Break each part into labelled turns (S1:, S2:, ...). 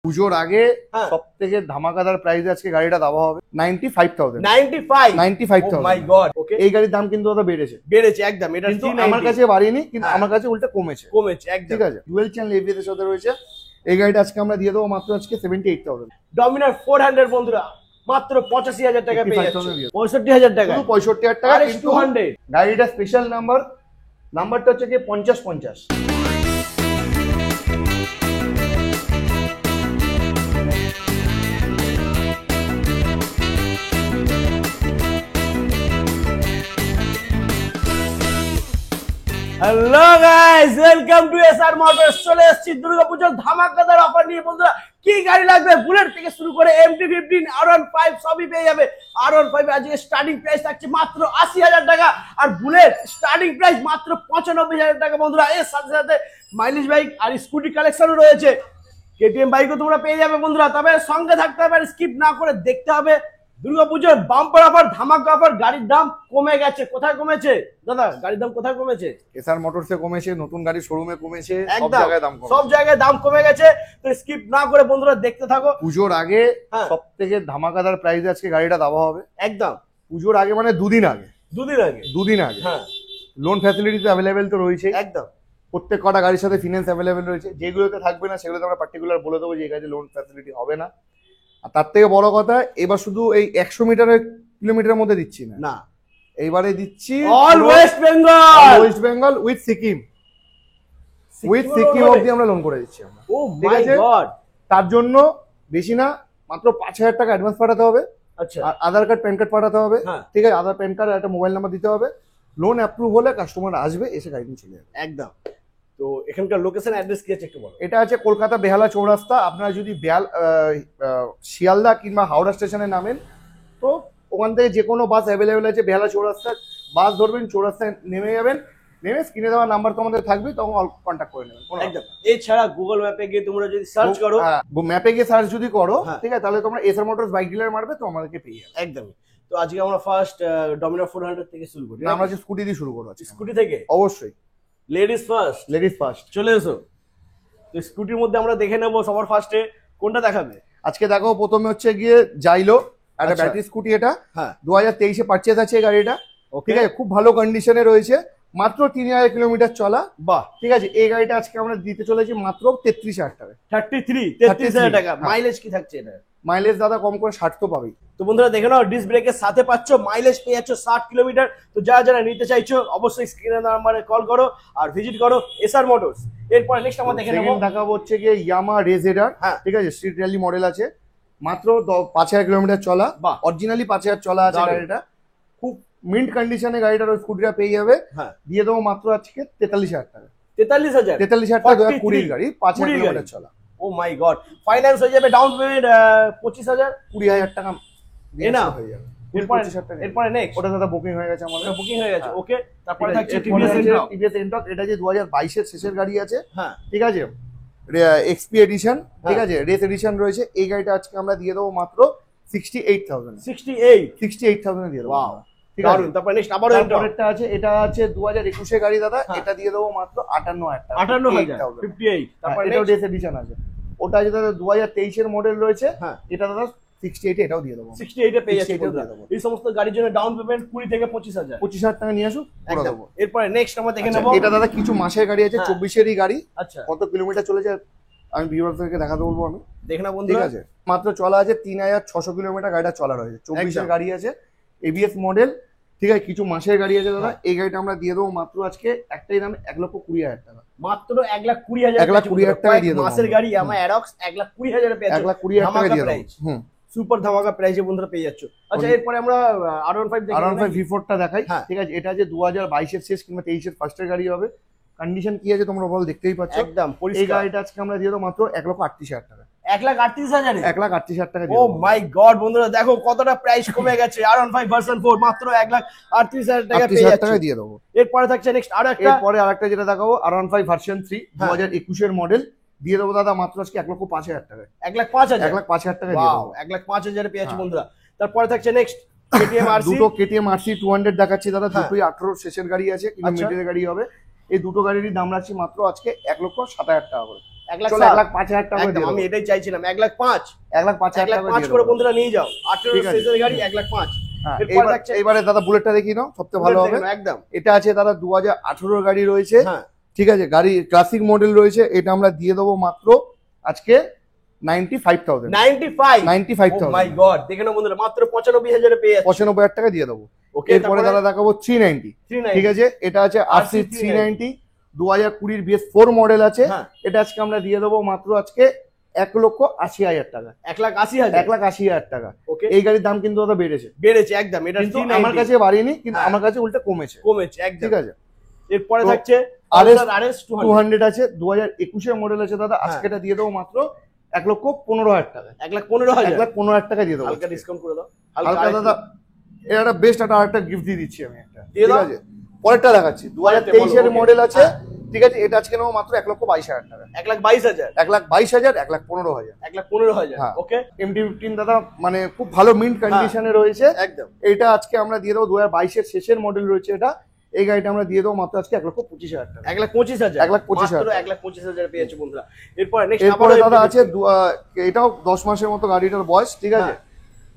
S1: পুজোর আগে সব থেকে ধামাকাদার প্রাইসে আজকে গাড়িটা দেওয়া হবে 95,000
S2: 95 মাই গড। ওকে,
S1: এই গাড়ির দাম কিন্তু দাদা বেড়েছে
S2: একদম। এটা
S1: কিন্তু আমার কাছে বাড়েনি, কিন্তু আমার কাছে উল্টা কমেছে
S2: একদম।
S1: ঠিক আছে, ডুয়েল চ্যানেল এবিএস এর সাথে রয়েছে। এই গাড়িটা আজকে আমরা দিয়ে দেবো মাত্র আজকে 78,000।
S2: ডমিনার 400 বন্ধুরা মাত্র 85,000 টাকা পেয়ে যাচ্ছে। 65,000 টাকা,
S1: শুধু 65,000 টাকা।
S2: কিন্তু 200
S1: গাড়িটা স্পেশাল নাম্বারটা হচ্ছে কি 50-50।
S2: Hello guys, welcome to SR motors. চলে এসেছি দুর্গাপূজার ধামাকাদার অফার নিয়ে বন্ধুরা। কি গাড়ি লাগবে, বুলেট থেকে শুরু করে MT-15, R15 সবই পেয়ে যাবে। R15 আজকে স্টার্টিং প্রাইস থাকছে মাত্র 80,000 টাকা, আর বুলেট স্টার্টিং প্রাইস মাত্র 95,000 টাকা বন্ধুরা। এর সাথে সাথে মাইলেজ বাইক আর স্কুটি কালেকশনও রয়েছে। KTM বাইকও তোমরা পেয়ে যাবে বন্ধুরা। তবে সঙ্গে থাকতে হবে, স্কিপ না করে দেখতে হবে। দুর্গাপূজার বাম্পার অফার, ধামাকা অফার। গাড়ির দাম কমে গেছে। কোথায় কমেছে দাদা? গাড়ির দাম কোথায় কমেছে?
S1: এসআর মোটরসে কমেছে, নতুন গাড়ি শোরুমে কমেছে,
S2: সব জায়গায় দাম কমে গেছে। তো স্কিপ না করে বন্ধুরা দেখতে থাকো।
S1: পুজোর আগে সব থেকে ধামাকাদার প্রাইসে আজকে গাড়িটা দেওয়া হবে
S2: একদম।
S1: পুজোর আগে মানে দুদিন আগে
S2: হ্যাঁ,
S1: লোন ফ্যাসিলিটি তো অ্যাভেলেবেল তো রয়েছে
S2: একদম।
S1: প্রত্যেক কটা গাড়ির সাথে ফিনান্স অ্যাভেলেবেল রয়েছে। যেগুলোতে থাকবে না সেগুলোতে আমরা পার্টিকুলার বলে দেবো যে এই গাড়িতে লোন ফ্যাসিলিটি হবে না। আর তার থেকে বড় কথা, এবার শুধু এই 100 কিলোমিটারের মধ্যে দিচ্ছি না, এইবারে দিচ্ছি
S2: all West
S1: Bengal with Sikkim অবধি আমরা লোন করে দিচ্ছি আমরা।
S2: ও মাই গড।
S1: তার জন্য বেশি না, মাত্র 5,000 টাকা অ্যাডভান্স পাঠাতে হবে।
S2: আচ্ছা,
S1: আর আধার কার্ড প্যান কার্ড পাঠাতে হবে। ঠিক আছে, আধার প্যান কার্ড আর একটা মোবাইল নাম্বার দিতে হবে। লোন অ্যাপ্রুভ হলে কাস্টমার আসবে, এসে গাড়ি নিয়ে চলে যাবে
S2: একদম। তো এখানকার লোকেশন অ্যাড্রেস কি আছে একটু বলো।
S1: এটা আছে কলকাতা বেহালা চৌরাস্তা। আপনারা যদি শিয়ালদা কিংবা হাওড়া স্টেশনে নামেন তো ওখান থেকে যে কোনো বাস অ্যাভেলেবেল আছে। বেহালা চৌরাস্তা বাস ধরবেন, চৌরাস্তায় নেমে যাবেন, নেমে স্ক্রিনে দেওয়া নাম্বার তো আমাদের থাকবে, তখন কন্ট্যাক্ট করে নেবেন
S2: একদম। এছাড়া গুগল ম্যাপে গিয়ে তোমরা যদি সার্চ করো,
S1: ম্যাপে গিয়ে সার্চ যদি করো, ঠিক আছে, তাহলে তোমরা এসআর মোটরস বাইক ডিলার মারবে, তো আমাদেরকে পেয়ে যাবে
S2: একদম। তো আজকে আমরা ফার্স্ট ডমিনার 400 থেকে শুরু করি।
S1: আমরা যে স্কুটি দিয়ে শুরু করবো।
S2: স্কুটি থেকে
S1: অবশ্যই
S2: লেডিস ফার্স্ট চলে এসো। তো স্কুটির মধ্যে আমরা দেখে নেবো সবার ফার্স্টে কোনটা দেখাবে
S1: আজকে। দেখো, প্রথমে হচ্ছে গিয়ে জাইলো, একটা ব্যাটারি স্কুটি। এটা 2023-এ পারচেজ আছে গাড়িটা। ঠিক আছে, খুব ভালো কন্ডিশনে রয়েছে, মাত্র 3,000 কিলোমিটার চলা।
S2: বাহ,
S1: ঠিক আছে। এই গাড়িটা আজকে আমরা দিতে চলেছি মাত্র 33,000 টাকা।
S2: 33,000 টাকা। মাইলেজ কি থাকছে এটা?
S1: মাইলেজ দাদা কম করে 60 তো পাবেই।
S2: তো বন্ধুরা দেখে নাও, ডিস্ক ব্রেকের সাথে পাচ্ছ, মাইলেজ পেয়ে যাচ্ছ 60 কিলোমিটার। তো যারা নিতে চাইছো অবশ্যই স্ক্রিনে নাম্বারে কল করো আর ভিজিট করো এসআর মোটরস। এরপর নেক্সট আমরা দেখে নেবো,
S1: দেখাবো হচ্ছে গিয়ে ইয়ামা রেজেডার। ঠিক আছে, স্ট্রিট র্যালি মডেল আছে, মাত্র 5,000 কিলোমিটার চলা। অরিজিনালি 5,000 চলা আছে গাড়িটা। খুব মিন্ট কন্ডিশনে গাড়িটার ওই স্কুটিটা পেয়ে যাবে। দিয়ে দেবো মাত্র আজকে 43,000 টাকা। 43,000 টাকা 2020 গাড়ি, 5,000 কিলোমিটার চলা।
S2: ও মাই গড। ফাইন্যান্স হয়ে যাবে, ডাউন পেমেন্ট 25,000,
S1: 20,000 টাকা
S2: না
S1: হয়ে যাবে।
S2: এরপরে নেক্সট
S1: ওটা দাদা বুকিং হয়ে গেছে আমাদের।
S2: বুকিং হয়ে গেছে, ওকে। তারপরে থাকছে
S1: টিভিএস এন্টক। এটা যে 2022 এর শেষের গাড়ি আছে। ঠিক আছে, এক্সপি এডিশন। ঠিক আছে, রেস এডিশন রয়েছে। এই গাড়িটা আজকে আমরা দিয়ে দেবো মাত্র 68,000 দিয়ে দেবো।
S2: তারপরে নেক্সট আবার
S1: পরেরটা আছে, এটা আছে 2021 এর গাড়ি দাদা। এটা দিয়ে দেবো মাত্র 58,000 টাকা।
S2: 58,058।
S1: তারপরে এটাও রেস এডিশন আছে। ওটা যে দাদা 2023 এর মডেল রয়েছে। এটা দাদা 68 এটাও দিয়ে দেবো।
S2: 68 এ পেয়ে যাচ্ছে। এই সমস্ত গাড়ির জন্য ডাউন পেমেন্ট 20 থেকে 25,000
S1: টাকা নিয়ে আসো, করে দেবো।
S2: এরপরে নেক্সট আমরা দেখে নেবো,
S1: এটা দাদা কিছু মাসের গাড়ি আছে, 24 এরই গাড়ি।
S2: আচ্ছা,
S1: কত কিলোমিটার চলেছে আমি ভিউয়ারদেরকে দেখাতে বলবো। আমি
S2: দেখে না বন্ধু,
S1: ঠিক আছে, মাত্র চলা আছে 3,600 কিলোমিটার গাড়িটা চলা রয়েছে। 24 এর গাড়ি আছে, এবিএস মডেল। ঠিক আছে, কিছু মাসের গাড়ি আছে দাদা। এই গাড়িটা আমরা দিয়ে দেবো মাত্র আজকে একটাই দামে 1,20,000 টাকা।
S2: মাত্র 1,20,000
S1: টাকা দিয়ে দেবো।
S2: মাসের গাড়ি আমার অ্যারক্স 1,20,000 এ পেয়ে যাচ্ছে।
S1: 1,20,000 টাকা দিয়ে দেবো।
S2: সুপার ধামাকা প্রাইসে বন্ধুরা পেয়ে যাচ্ছ। আচ্ছা, এরপরে আমরা R15 দেখি।
S1: R15 V4 টা দেখাই। ঠিক আছে, এটা যে 2022 এর শেষ কিংবা 23 এর ফার্স্টের গাড়ি হবে। কন্ডিশন কি আছে তোমরা বল, দেখতেই পাচ্ছ
S2: একদম পরিষ্কার।
S1: এই গাড়িটা আজকে আমরা দিয়ে দেবো মাত্র 1,38,000 টাকা।
S2: 1,38,000
S1: 1,38,000 টাকা।
S2: ও মাই গড বন্ধুরা, দেখো কতটা প্রাইস কমে গেছে। R15 ভার্সন 4 মাত্র 1,38,000 টাকা পেয়ে যাচ্ছে।
S1: দিয়ে দেবো।
S2: এরপরে থাকছে নেক্সট
S1: আরেকটা যেটা দেখাবো, R15 ভার্সন 3 2021 এর মডেল। দিয়ে দেবো দাদা মাত্র আজকে 1,05,000 টাকা।
S2: 1,05,000
S1: টাকা।
S2: 1,05,000 পেয়ে যাচ্ছে বন্ধুরা। তারপরে থাকছে নেক্সট KTM RC।
S1: দুটো KTM RC 200 দেখাচ্ছি দাদা। দুটোই 18 শেষের গাড়ি আছে, কিন্তু মিডলের গাড়ি হবে। এই দুটো গাড়িরই দাম রাখছি মাত্র আজকে 1,07,000 টাকা করে। চলো 1,05,000 টাকা
S2: একদম আমি এটাই চাইছিলাম 1,05,000
S1: 1,05,000 টাকা
S2: 1,05,000 করে বন্ধুরা নিয়ে যাও 18 সিসির গাড়ি 1,05,000
S1: এরপর এবারে দাদা বুলেটটা দেখি নাও সবথেকে ভালো হবে
S2: একদম
S1: এটা আছে দাদা 2018 গাড়ি রয়েছে ঠিক আছে গাড়ি ক্লাসিক মডেল রয়েছে এটা আমরা দিয়ে দেবো মাত্র আজকে 95,000
S2: 95 মাই গড দেখে নাও বন্ধুরা মাত্র 95,000 এ পেয়ে যাচ্ছে
S1: 95,000 টাকা দিয়ে দেবো এরপরে দাদা দেখাবো 390 ঠিক আছে এটা আছে RC 390 2020 BS4 মডেল আছে এটা আজকে আমরা দিয়ে দেবো মাত্র আজকে 1,80,000 টাকা 1,80,000 টাকা এই গাড়ির দাম কিন্তু দাদা বেড়েছে একদম এটা আমার কাছে বাড়েনি কিন্তু আমার কাছে উল্টে কমেছে একদম ঠিক আছে
S2: এরপরে থাকছে RS
S1: 200 আছে 2021 এর মডেল আছে দাদা আজকে এটা দিয়ে দেবো মাত্র 1,15,000 টাকা 1,15,000 টাকা দিয়ে দেবো
S2: হালকা ডিসকাউন্ট করে দাও
S1: হালকা দাদা এটা বেস্ট একটা গিফট দিয়ে দিচ্ছি আমি একটা ঠিক আছে পরেরটা দেখাচ্ছি 2023 এর মডেল আছে ঠিক আছে এটা আজকে নেবো মাত্র 1,22,000 টাকা
S2: 1,22,000
S1: 1,22,000 1,15,000
S2: ওকে
S1: MT-15 দাদা মানে খুব ভালো মিন্ট কন্ডিশনে রয়েছে একদম এটা আজকে আমরা দিয়ে দেবো 2022 এর শেষের মডেল রয়েছে এটা এই গাড়িটা আমরা দিয়ে দেবো মাত্র আজকে 1,25,000 টাকা
S2: 1,25,000 পেয়েছে বন্ধুরা
S1: এরপরে দাদা আছে এটাও 10 মাসের মতো গাড়িটার বয়স ঠিক আছে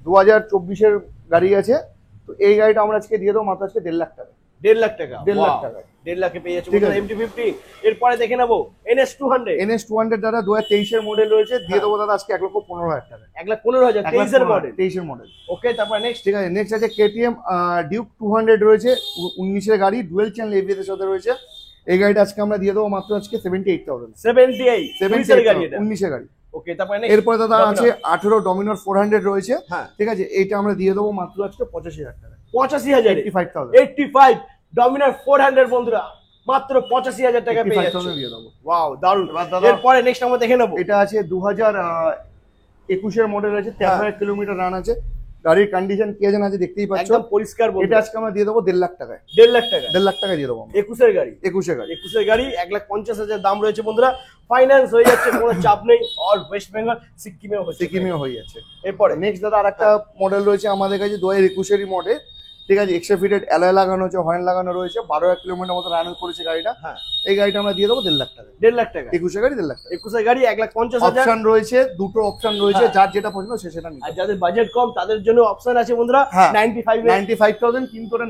S1: 2024 এর গাড়ি আছে তো এই গাড়িটা আমরা আজকে দিয়ে দেবো মাত্র আজকে 1.5 লাখ টাকা
S2: 1.5 লাখ টাকা 1.5 লাখে পেয়ে যাচ্ছে বন্ধুরা MT-15 এরপরে দেখে নেবো NS 200
S1: দাদা 2023 এর মডেল রয়েছে দিয়ে দেবো দাদা আজকে 1,15,000 টাকা
S2: 1,15,000 23 এর মডেল
S1: 23 এর মডেল
S2: ওকে তারপর নেক্সট
S1: ঠিক আছে নেক্সট আছে KTM ডিউক 200 রয়েছে 19 এর গাড়ি ডুয়েল চ্যানেল ABS এর সাথে রয়েছে এই গাড়িটা আজকে আমরা দিয়ে দেবো মাত্র আজকে 78,000 এর গাড়ি এটা 19 এর গাড়ি ওকে তারপর নেক্সট এরপর দাদা আছে 18 ডমিনার 400 রয়েছে ঠিক আছে এইটা আমরা দিয়ে দেবো মাত্র আজকে 85,000 টাকা
S2: 85,000 ডমিনার 400 বন্ধুরা মাত্র 85,000 টাকা পেয়ে যাচ্ছে ওয়াও দারুন এরপরে নেক্সট আমরা দেখে নেব
S1: এটা আছে 2021 এর মডেল আছে 13,000 কিলোমিটার রান আছে গাড়ির কন্ডিশন কি আছে না আছে দেখতেই পাচ্ছ
S2: একদম পরিষ্কার বন্ধুরা এটা
S1: আজকে আমরা দিয়ে দেবো 1.5 লাখ টাকায় 1.5 লাখ টাকা দিয়ে দেবো
S2: 21 এর গাড়ি 21 এর গাড়ি 1,50,000 দাম রয়েছে বন্ধুরা ফাইন্যান্স হয়ে যাচ্ছে কোনো চাপ নেই অল ওয়েস্ট বেঙ্গল সিকিমেও হয়ে যাচ্ছে
S1: এরপরে নেক্সট দাদা আরেকটা মডেল রয়েছে আমাদের কাছে 2021 এরই মডেল ঠিক আছে এক্সট্রা ফিটেড অ্যালয় লাগানো আছে হর্ন লাগানো রয়েছে 12,000 কিলোমিটার মতো রান করেছে গাড়িটা এই গাড়িটা আমরা দিয়ে দেবো 1.5 লাখ টাকা
S2: 1.5 লাখ টাকা
S1: 21 এর গাড়ি 1.5 লাখ টাকা
S2: 21 এর গাড়ি 1,50,000
S1: অপশন রয়েছে দুটো অপশন রয়েছে যার যেটা পছন্দ সে সেটা নিতে
S2: আর যাদের বাজেট কম তাদের জন্য অপশন আছে বন্ধুরা
S1: 95,000 কিন্তু ওটা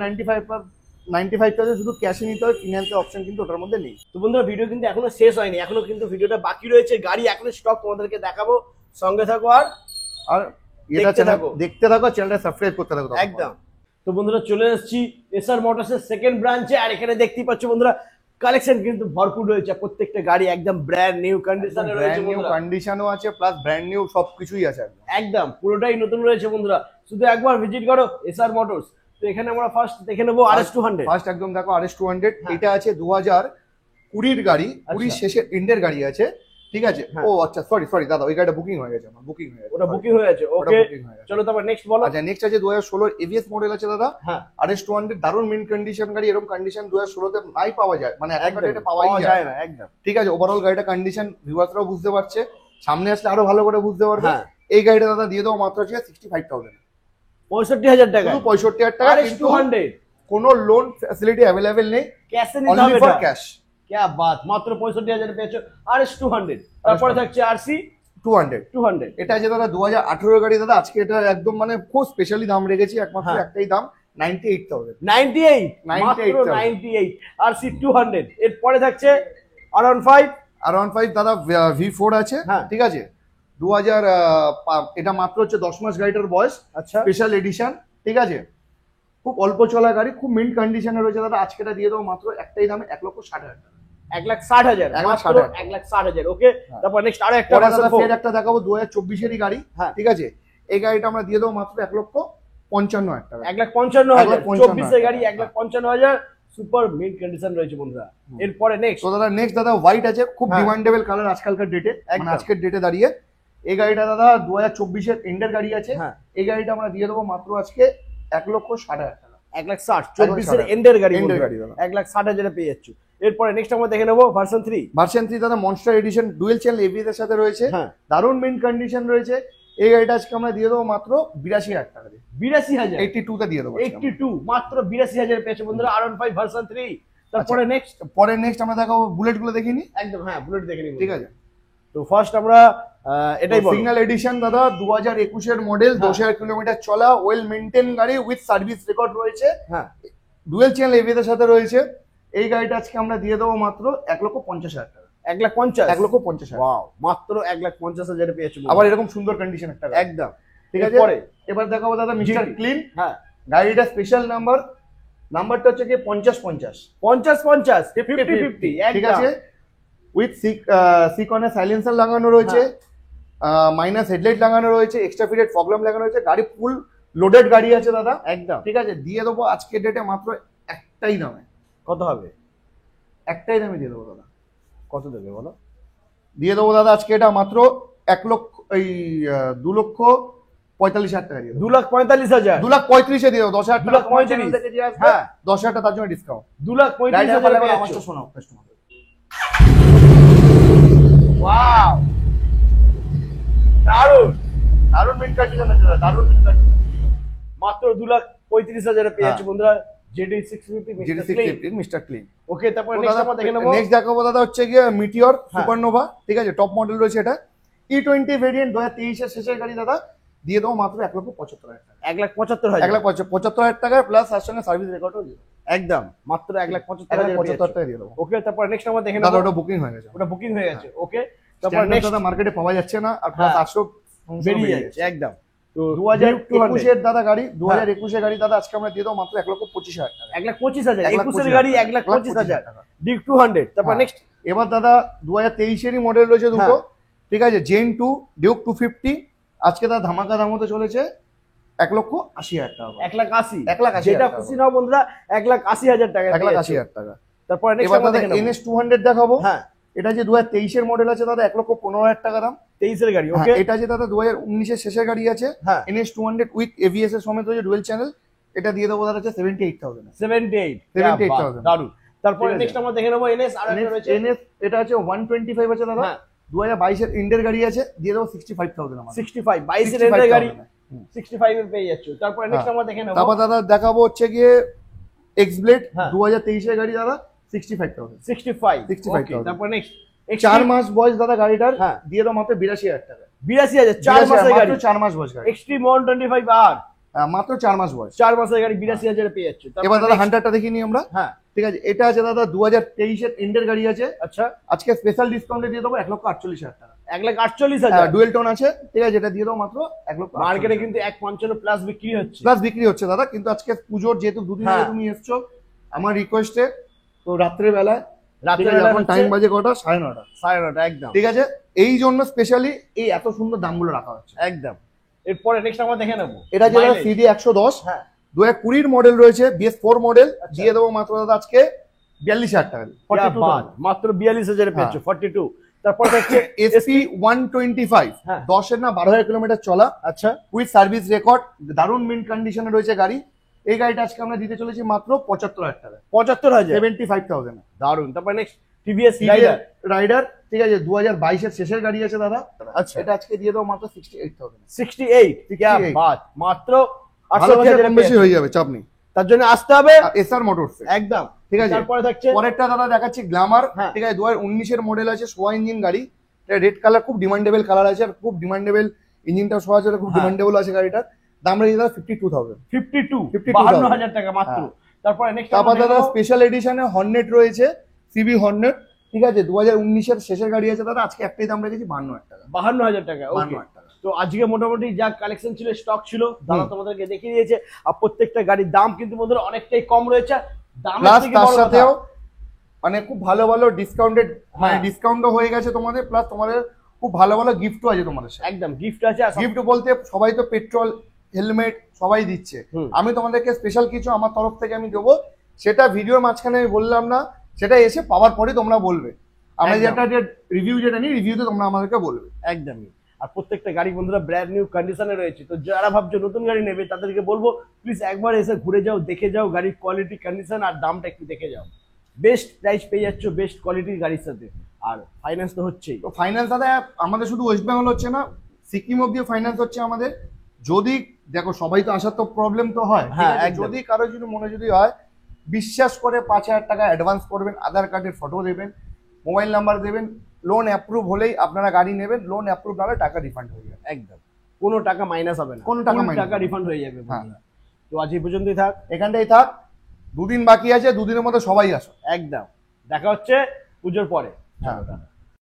S1: 95,000 শুধু ক্যাশে নিতে হয় ফিনান্সের অপশন কিন্তু ওটার মধ্যে নেই
S2: তো বন্ধুরা ভিডিও কিন্তু এখনো শেষ হয়নি এখনো কিন্তু ভিডিওটা বাকি রয়েছে গাড়ি এখনো স্টক তোমাদেরকে দেখাবো সঙ্গে থাকো
S1: আর এটা দেখতে থাকো চ্যানেলটা সাবস্ক্রাইব করতে থাকো
S2: একদম তো বন্ধুরা চলে এসেছি এসআর মোটরসের সেকেন্ড ব্রাঞ্চে আর এখানে দেখতেই পাচ্ছ বন্ধুরা কালেকশন কিন্তু ভরপুর রয়েছে প্রত্যেকটা গাড়ি একদম ব্র্যান্ড নিউ কন্ডিশনে রয়েছে
S1: বন্ধুরা কন্ডিশনও আছে প্লাস ব্র্যান্ড নিউ সবকিছুই আছে
S2: একদম পুরোটাই নতুন রয়েছে বন্ধুরা শুধু একবার ভিজিট করো এসআর মোটরস তো এখানে আমরা ফার্স্ট দেখে নেবো RS 200
S1: ফার্স্ট একদম দেখো RS 200 এটা আছে 2020 এর গাড়ি 20 শেষের এন্ডের গাড়ি আছে ঠিক আছে ও আচ্ছা সরি দাদা ওই গাড়িটা বুকিং হয়ে গেছে আমার
S2: ওটা বুকিং হয়ে গেছে ওকে চলো তারপর নেক্সট বলো
S1: আচ্ছা নেক্সট আছে 2016 ABS মডেল আছে দাদা RS 200 দারুন মিন কন্ডিশন গাড়ি এরকম কন্ডিশন 2016 তে নাই পাওয়া যায় মানে একটা ডেটে পাওয়াই যায় না একদম ঠিক আছে ওভারঅল গাড়িটা কন্ডিশন ভিউয়ার্সরাও বুঝতে পারছে সামনে আসলে আরো ভালো করে বুঝতে পারবে এই গাড়িটা দাদা দিয়ে দেবো মাত্র আছে 65,000
S2: 65,000 টাকা
S1: 65,000 টাকা
S2: RS 200
S1: কোনো লোন ফ্যাসিলিটি अवेलेबल নেই
S2: ক্যাশে নিতে হবে
S1: ফর ক্যাশ
S2: क्या बात মাত্র 65,000 পেয়েছো RS 200 তারপরে থাকছে RC 200
S1: এটা আছে দাদা 2018 গাড়ি দাদা আজকে এটা একদম মানে খুব স্পেশালি দাম রেখেছি একমাত্র একটাই দাম 98,000
S2: 98 RC 200 এরপরে থাকছে R15
S1: দাদা V4 আছে ঠিক আছে 2000 এটা মাত্র হচ্ছে 10 মাস গাড়িটার বয়স
S2: আচ্ছা
S1: স্পেশাল এডিশন ঠিক আছে খুব অল্প চলা গাড়ি খুব মিন্ট কন্ডিশনে রয়েছে দাদা আজকে এটা দিয়ে দেবো মাত্র একটাই দামে 1,60,000
S2: 1,60,000 1,60,000 ওকে তারপর নেক্সট আরো একটা
S1: ফের একটা দেখাবো 2024 এরই গাড়ি ঠিক আছে এই গাড়িটা আমরা দিয়ে দেবো মাত্র 1,55,000 টাকা
S2: 1,55,000 24 এর গাড়ি 1,55,000 সুপার মিন্ট কন্ডিশন রয়েছে বন্ধুরা এরপরে নেক্সট
S1: তো দাদা নেক্সট দাদা হোয়াইট আছে খুব ডিমান্ডেবল কালার আজকালকার ডেটে মানে আজকের ডেটে দাঁড়িয়ে এই গাড়িটা দাদা 2024 এর এন্ডের গাড়ি আছে এই গাড়িটা আমরা দিয়ে দেবো মাত্র আজকে 1,60,000 টাকা
S2: 1,60,000 24 এর এন্ডের গাড়ি 1,60,000 পেয়ে যাচ্ছ এরপরে নেক্সট আমরা দেখে নেবো ভার্সন 3
S1: দাদা monster addition dual channel ABS এর সাথে রয়েছে দারুন মিন্ট কন্ডিশন রয়েছে এই গাড়িটা আজকে আমরা দিয়ে দেবো মাত্র 82,000 টাকা
S2: 82,000
S1: 82 তে দিয়ে দেবো
S2: 82 মাত্র 82,000 পেয়েছে বন্ধুরা R15 ভার্সন 3 তারপরে নেক্সট
S1: আমরা দেখাবো বুলেট গুলো দেখিনি
S2: একদম বুলেট দেখে নিই
S1: ঠিক আছে
S2: তো ফার্স্ট আমরা এটাই বলবো।
S1: সিগন্যাল এডিশন দাদা 2021 মডেল, 2,000 কিলোমিটার চলা, ওয়েল মেইনটেইন গাড়ি উইথ সার্ভিস রেকর্ড রয়েছে,
S2: হ্যাঁ
S1: ডুয়েল চ্যানেল এবিএস এর সাথে রয়েছে। এই গাড়িটা আজকে আমরা দিয়ে দেবো মাত্র 1,50,000 টাকা।
S2: 1,50,000,
S1: 1,50,000।
S2: ওয়াও, মাত্র 1,50,000 পেয়েছো।
S1: আবার এরকম সুন্দর কন্ডিশন একটা গাড়ি।
S2: একদম,
S1: ঠিক আছে।
S2: পরে
S1: এবার দেখাবো দাদা মিস্টার
S2: GT
S1: ক্লিন।
S2: হ্যাঁ,
S1: গাড়িটা স্পেশাল নাম্বারটা হচ্ছে কি 50-50,
S2: 50-50, 50-50,
S1: ঠিক আছে। উইথ সিকনে সাইলেন্সার লাগানো রয়েছে, মাইনাস হেডলাইট লাগানো রয়েছে, এক্সট্রা ফিটেড ফগ ল্যাম্প লাগানো রয়েছে, গাড়ি ফুল লোডেড গাড়ি আছে দাদা,
S2: একদম।
S1: ঠিক আছে। দিয়ে দেবো আজকের ডেটে মাত্র একটাই দামে।
S2: কত হবে?
S1: একটাই দামে দিয়ে দেবো দাদা।
S2: কত দেবে বলো?
S1: দিয়ে দেবো দাদা আজকে এটা মাত্র 2,45,000 টাকা দিয়ে দেবো।
S2: 2,45,000,
S1: 2,35,000 দিয়ে দেবো। 10,000 টাকা
S2: 2,35,000, হ্যাঁ,
S1: 10,000 টাকা তার জন্য ডিসকাউন্ট।
S2: 2,35,000 পেয়েছো।
S1: আমারটা শোনাও কাস্টমার।
S2: ওয়াও, দারুণ
S1: দারুণ মিন্ট কন্ডিশন আছে দাদা, দারুণ মিন্ট কন্ডিশন।
S2: মাত্র 2,35,000 পেয়েছো
S1: হ্যাঁ।
S2: বন্ধুরা। GT 650
S1: GT650 mister clean.
S2: ওকে, তারপর নেক্সট আমরা দেখে নেব।
S1: নেক্সট দেখাবো দাদা হচ্ছে গিয়ে মিটিওর
S2: হ্যাঁ।
S1: সুপারনোভা, ঠিক আছে, টপ মডেল রয়েছে এটা, E20 ভেরিয়েন্ট, 2023 এর শেষের গাড়ি দাদা। দিয়ে দেবো মাত্র 1,75,000 টাকা।
S2: 1,75,000,
S1: 1,75,000 টাকা প্লাস তার সঙ্গে সার্ভিস রেকর্ডও দিয়ে দেবো।
S2: একদম, মাত্র 1,75,000
S1: 1,75,000 টাকা দিয়ে দেবো।
S2: ওকে, তারপর নেক্সট আমরা দেখে নেব।
S1: দাদা ওটা বুকিং হয়ে গেছে,
S2: ওটা বুকিং হয়ে গেছে। ওকে, তারপর
S1: তারপর
S2: নেক্সট
S1: দাদা মার্কেটে পাওয়া যাচ্ছে না, আর প্লাস
S2: হ্যাঁ।
S1: 800
S2: বেরিয়ে যাচ্ছে একদম। তো
S1: 2021 এর দাদা গাড়ি, 2021 এর গাড়ি দাদা আজকে আমরা দিয়ে দেবো মাত্র 1,25,000 টাকা।
S2: 1,25,000, 21 এর গাড়ি 1,25,000
S1: টাকা।
S2: ডিউক 200। তারপর
S1: হ্যাঁ।
S2: নেক্সট
S1: এবার দাদা 2023 এরই মডেল রয়েছে দুটো, ঠিক আছে, জেন 2 ডিউক 250। আজকে দাদা ধামাকা দাম হতে চলেছে 1,80,000 টাকা।
S2: 1,80,000,
S1: 1,80,000
S2: যেটা
S1: টাকা।
S2: খুশি নাও বন্ধুরা, 1,80,000 টাকা।
S1: 1,80,000 টাকা।
S2: তারপর নেক্সট
S1: এবার
S2: আমরা
S1: দাদা
S2: দেখে নেব।
S1: NS 200 দেখাবো।
S2: হ্যাঁ,
S1: এটা যে 2023 এর মডেল আছে দাদা 1,15,000 টাকা দাম।
S2: 23 এর গাড়ি।
S1: হ্যাঁ,
S2: ওকে,
S1: এটা যে দাদা 2019 এর শেষের গাড়ি আছে,
S2: হ্যাঁ,
S1: NS 200 উইথ ABS এর সমেত রয়েছে ডুয়েল চ্যানেল। এটা দিয়ে দেবো দাদা হচ্ছে 78,000।
S2: 78,
S1: 78,000
S2: দারুণ। তারপর
S1: ঠিক আছে।
S2: নেক্সট আমরা দেখে নেব NS আর একটা রয়েছে।
S1: NS এটা আছে 125 আছে দাদা,
S2: হ্যাঁ,
S1: 2022 এর ইন্ডের গাড়ি আছে, দিয়ে দেবো 65,000 আমার।
S2: 65, 22 এর এন্ডের গাড়ি
S1: 65,000
S2: 65 এ পেয়ে যাচ্ছ। তারপর নেক্সট
S1: হ্যাঁ।
S2: আমরা দেখে নেব।
S1: তারপর দাদা দেখাবো হচ্ছে গিয়ে এক্সব্লেড
S2: হ্যাঁ।
S1: 2023 এর গাড়ি দাদা 65,000।
S2: 65,
S1: 65,000
S2: ওকে, তারপর নেক্সট
S1: 4 মাস বয়স দাদা গাড়িটার,
S2: হ্যাঁ।
S1: দিয়ে দাও মাত্র 82,000 টাকা।
S2: 82,000, 4 মাসের গাড়ি,
S1: 4 মাস বয়স গাড়ি,
S2: এক্সট্রিম 125 আর
S1: মাত্র 4 মাস বয়স।
S2: 4 মাসের গাড়ি 82,000 এ পেয়ে যাচ্ছ।
S1: এবার দাদা হান্টারটা দেখিনি আমরা।
S2: হ্যাঁ,
S1: ঠিক আছে, এটা আছে দাদা 2023 এর ইন্ডের গাড়ি আছে,
S2: আচ্ছা,
S1: আজকে স্পেশাল ডিসকাউন্টে দিয়ে দেবো 1,48,000 টাকা।
S2: 1,48,000।
S1: ডুয়েল টোন আছে, ঠিক আছে, যেটা দিয়ে দেবো মাত্র 1,48,000।
S2: মার্কেটে কিন্তু 1,55 প্লাস বিক্রি হচ্ছে।
S1: প্লাস বিক্রি হচ্ছে দাদা, কিন্তু আজকে পুজোর যেহেতু দুদিন
S2: হ্যাঁ।
S1: আগে তুমি এসছো আমার রিকোয়েস্টে, তো রাত্রে বেলায়,
S2: রাত্রে
S1: এখন টাইম বাজে কটা, 9:30।
S2: 9:30 একদম,
S1: ঠিক আছে, এই জন্য স্পেশালি এই এত সুন্দর দামগুলো রাখা হচ্ছে।
S2: একদম। এরপরে নেক্সট আমরা দেখে নেব।
S1: এটা যেটা
S2: Mileage।
S1: সিডি 110,
S2: হ্যাঁ,
S1: 2020 মডেল রয়েছে, BS4 মডেল,
S2: আচ্ছা।
S1: দিয়ে দেবো মাত্র দাদা আজকে 42,000 টাকা।
S2: क्या बात, মাত্র 42,000 এ পেয়েছো। 42। তারপর হচ্ছে
S1: SP 125,
S2: হ্যাঁ।
S1: 10 এর না 12,000 কিলোমিটার চলা,
S2: আচ্ছা,
S1: উইথ সার্ভিস রেকর্ড, দারুণ মিন্ট কন্ডিশনে রয়েছে গাড়ি। এই গাড়িটা আজকে আমরা দিতে চলেছি মাত্র 75,000 টাকা,
S2: 75,000,
S1: 75,000।
S2: দারুন। তারপর নেক্সট TVS রাইডার।
S1: রাইডার, ঠিক আছে, 2022 এর শেষের গাড়ি আছে দাদা।
S2: আচ্ছা,
S1: এটা আজকে দিয়ে দেবো মাত্র 68,000।
S2: 68, क्या
S1: 68
S2: बात, মাত্র
S1: ভালোবাসা
S2: 68,000
S1: কম
S2: এ
S1: বেশি
S2: পেয়েছো।
S1: হয়ে যাবে, চাপ নেই।
S2: তার জন্য আসতে হবে
S1: এসআর মোটরস,
S2: একদম,
S1: ঠিক আছে।
S2: তারপরে থাকছে
S1: পরেরটা দাদা দেখাচ্ছি গ্ল্যামার,
S2: হ্যাঁ।
S1: ঠিক আছে, 2019 এর মডেল আছে, সোয়া ইঞ্জিন গাড়ি, রেড কালার, খুব ডিমান্ডেবল কালার আছে, আর খুব ডিমান্ডেবল ইঞ্জিনটা সোয়া আছে, খুব
S2: হ্যাঁ।
S1: ডিমান্ডেবল আছে গাড়িটার। দাম রেখে দাদা 52,000।
S2: 52,
S1: 52,000
S2: 52,000 টাকা মাত্র।
S1: হ্যাঁ।
S2: তারপরে নেক্সট
S1: তারপর দাদা স্পেশাল এডিশনে হর্নেট রয়েছে, সিবি হর্নেট, ঠিক আছে, 2019 এর শেষের গাড়ি আছে দাদা, আজকে একটাই দাম রেখেছি 52,000 টাকা।
S2: 52,000 টাকা। ওকে,
S1: 52,000 টাকা।
S2: তো আজকে মোটামুটি যা কালেকশন ছিল, স্টক ছিল, দাদা তোমাদেরকে দেখিয়ে দিয়েছে। আর প্রত্যেকটা গাড়ির দাম কিন্তু বন্ধুরা অনেকটাই কম রয়েছে। দামের
S1: প্লাস
S2: থেকে
S1: তার
S2: বড় কথা,
S1: সাথেও মানে খুব ভালো ভালো ডিসকাউন্টেড, মানে
S2: হ্যাঁ।
S1: ডিসকাউন্টও হয়ে গেছে তোমাদের, প্লাস তোমাদের খুব ভালো ভালো গিফটও আছে তোমাদের সাথে।
S2: একদম গিফট আছে। আর
S1: গিফট বলতে সবাই তো পেট্রোল, হেলমেট সবাই দিচ্ছে,
S2: হুম।
S1: আমি তোমাদেরকে স্পেশাল কিছু আমার তরফ থেকে আমি দেবো, সেটা ভিডিওর মাঝখানে আমি বললাম না, সেটা এসে পাওয়ার পরে তোমরা বলবে। আমরা
S2: একদম।
S1: যেটা যে রিভিউ যেটা নিই, রিভিউতে তোমরা আমাদেরকে বলবে।
S2: একদমই। আর প্রত্যেকটা গাড়ি বন্ধুরা ব্র্যান্ড নিউ কন্ডিশনে রয়েছে। তো যারা ভাবছো নতুন গাড়ি নেবে, তাদেরকে বলবো প্লিজ একবার এসে ঘুরে যাও, দেখে যাও গাড়ির কোয়ালিটি, কন্ডিশন আর দামটা একটু দেখে যাও। বেস্ট প্রাইস পেয়ে যাচ্ছ বেস্ট কোয়ালিটির গাড়ির সাথে। আর ফাইন্যান্স তো হচ্ছেই।
S1: তো ফাইন্যান্স দাদা আমাদের শুধু ওয়েস্ট বেঙ্গল হচ্ছে না, সিকিম অব্দিও ফাইন্যান্স হচ্ছে আমাদের। যদি দেখো সবাই তো আসার তো প্রবলেম তো হয়,
S2: হ্যাঁ,
S1: ঠিক আছে?
S2: একদম।
S1: যদি কারো যদি মনে যদি হয়, বিশ্বাস করে 5,000 টাকা অ্যাডভান্স করবেন, আধার কার্ডের ফটো দেবেন, মোবাইল নাম্বার দেবেন, লোন অ্যাপ্রুভ হলেই আপনারা গাড়ি নেবেন, লোন অ্যাপ্রুভ না হলে টাকা রিফান্ড হয়ে যাবে।
S2: একদম কোনো টাকা মাইনাস হবে না,
S1: কোনো টাকা minus
S2: টাকা
S1: হবে না।
S2: রিফান্ড হয়ে যাবে
S1: হ্যাঁ।
S2: বন্ধুরা। তো আজ এই পর্যন্তই থাক,
S1: এখানটাই থাক, 2 দিন বাকি আছে, 2 দিনের মধ্যে সবাই আসো।
S2: একদম দেখা হচ্ছে পুজোর পরে।
S1: হ্যাঁ।